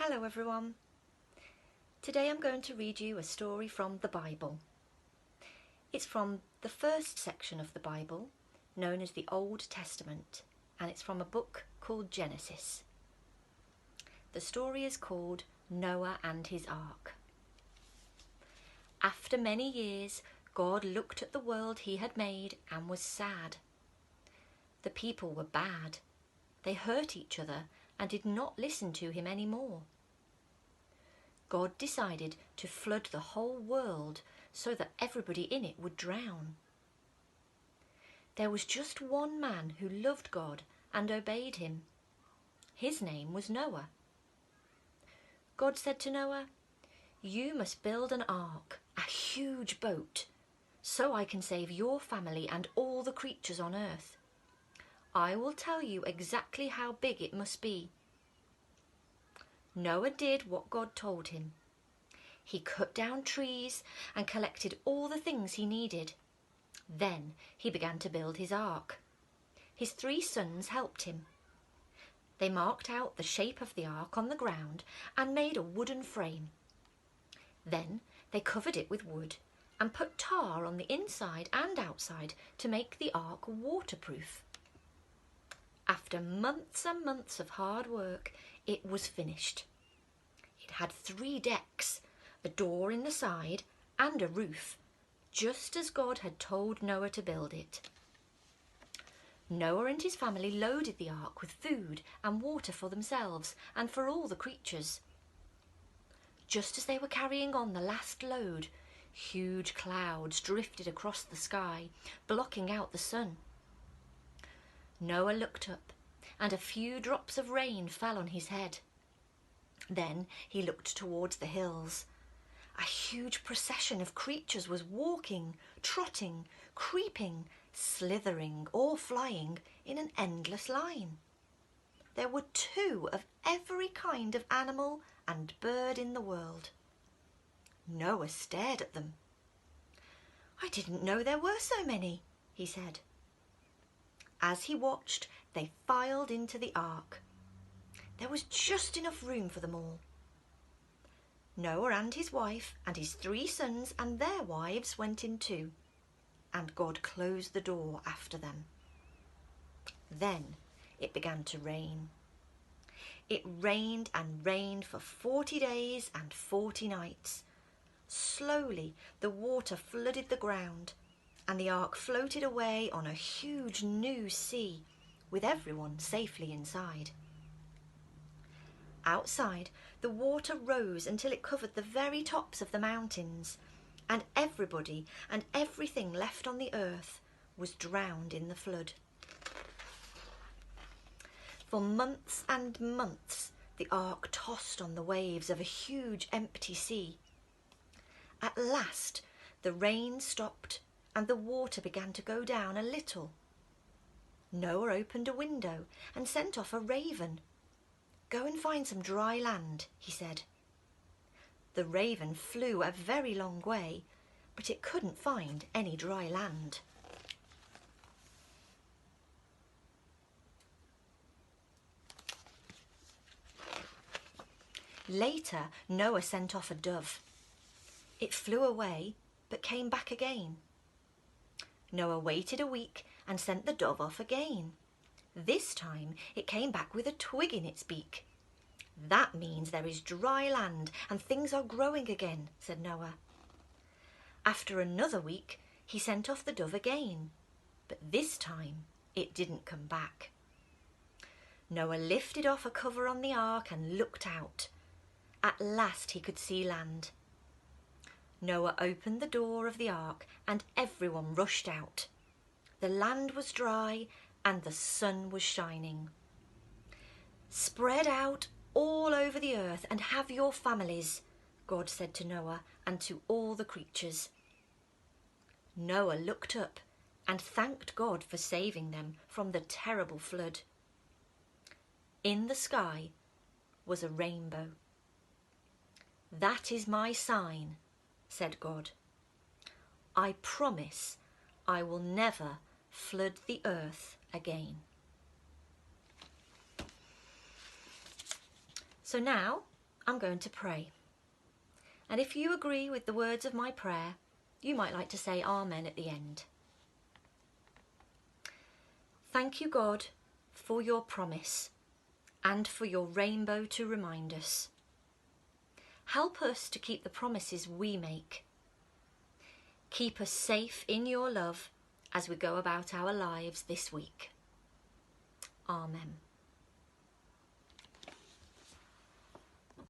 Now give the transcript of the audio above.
Hello everyone. Today I'm going to read you a story from the Bible. It's from the first section of the Bible, known as the Old Testament, and it's from a book called Genesis. The story is called Noah and his Ark. After many years, God looked at the world he had made and was sad. The people were bad. They hurt each other and did not listen to him anymore. God decided to flood the whole world so that everybody in it would drown. There was just one man who loved God and obeyed him. His name was Noah. God said to Noah, "You must build an ark, a huge boat, so I can save your family and all the creatures on earth. I will tell you exactly how big it must be." Noah did what God told him. He cut down trees and collected all the things he needed. Then he began to build his ark. His 3 sons helped him. They marked out the shape of the ark on the ground and made a wooden frame. Then they covered it with wood and put tar on the inside and outside to make the ark waterproof. After months and months of hard work, it was finished. It had 3 decks, a door in the side and a roof, just as God had told Noah to build it. Noah and his family loaded the ark with food and water for themselves and for all the creatures. Just as they were carrying on the last load, huge clouds drifted across the sky, blocking out the sun. Noah looked up, and a few drops of rain fell on his head. Then he looked towards the hills. A huge procession of creatures was walking, trotting, creeping, slithering or flying in an endless line. There were 2 of every kind of animal and bird in the world. Noah stared at them. "I didn't know there were so many," he said. As he watched, they filed into the ark. There was just enough room for them all. Noah and his wife and his 3 sons and their wives went in too, and God closed the door after them. Then it began to rain. It rained and rained for 40 days and 40 nights. Slowly the water flooded the ground, and the ark floated away on a huge new sea, with everyone safely inside. Outside, the water rose until it covered the very tops of the mountains, and everybody and everything left on the earth was drowned in the flood. For months and months, the ark tossed on the waves of a huge empty sea. At last, the rain stopped and the water began to go down a little. Noah opened a window and sent off a raven. "Go and find some dry land," he said. The raven flew a very long way, but it couldn't find any dry land. Later, Noah sent off a dove. It flew away, but came back again. Noah waited a week and sent the dove off again. This time it came back with a twig in its beak. "That means there is dry land and things are growing again," said Noah. After another week, he sent off the dove again, but this time it didn't come back. Noah lifted off a cover on the ark and looked out. At last he could see land. Noah opened the door of the ark and everyone rushed out. The land was dry and the sun was shining. "Spread out all over the earth and have your families," God said to Noah and to all the creatures. Noah looked up and thanked God for saving them from the terrible flood. In the sky was a rainbow. "That is my sign," said God. "I promise I will never flood the earth again." So now I'm going to pray. And if you agree with the words of my prayer, you might like to say Amen at the end. Thank you, God, for your promise and for your rainbow to remind us. Help us to keep the promises we make. Keep us safe in your love as we go about our lives this week. Amen.